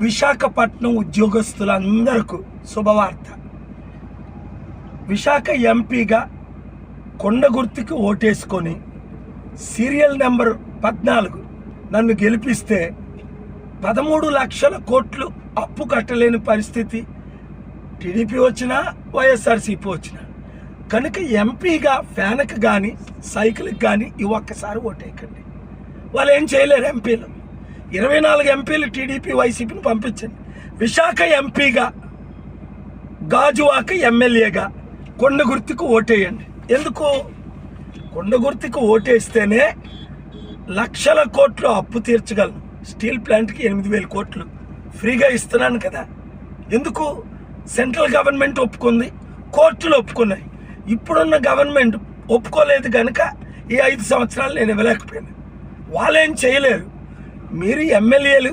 విశాఖపట్నం ఉద్యోగస్తులందరికీ శుభవార్త. విశాఖ ఎంపీగా కొండ గుర్తుకి ఓటేసుకొని సీరియల్ నెంబర్ 14 నన్ను గెలిపిస్తే 13 లక్షల కోట్లు అప్పు కట్టలేని పరిస్థితి టీడీపీ వచ్చినా వైఎస్ఆర్సీపీ వచ్చినా. కనుక ఎంపీగా ఫ్యాన్కి కానీ సైకిల్కి కానీ ఈ ఒక్కసారి ఓటేయకండి. వాళ్ళు ఏం చేయలేరు. ఎంపీలు 24 ఎంపీలు టీడీపీ వైసీపీని పంపించండి. విశాఖ ఎంపీగా గాజువాక ఎమ్మెల్యేగా కొండ గుర్తుకు ఓటేయండి. ఎందుకు? కొండ గుర్తుకు ఓటేస్తేనే లక్షల కోట్లు అప్పు తీర్చగలను. స్టీల్ ప్లాంట్కి 8,000 కోట్లు ఫ్రీగా ఇస్తున్నాను కదా. ఎందుకు? సెంట్రల్ గవర్నమెంట్ ఒప్పుకుంది, కోర్టులు ఒప్పుకున్నాయి. ఇప్పుడున్న గవర్నమెంట్ ఒప్పుకోలేదు కనుక ఈ 5 సంవత్సరాలు నేను ఇవ్వలేకపోయాను. వాళ్ళేం చేయలేరు. మీరు ఎమ్మెల్యేలు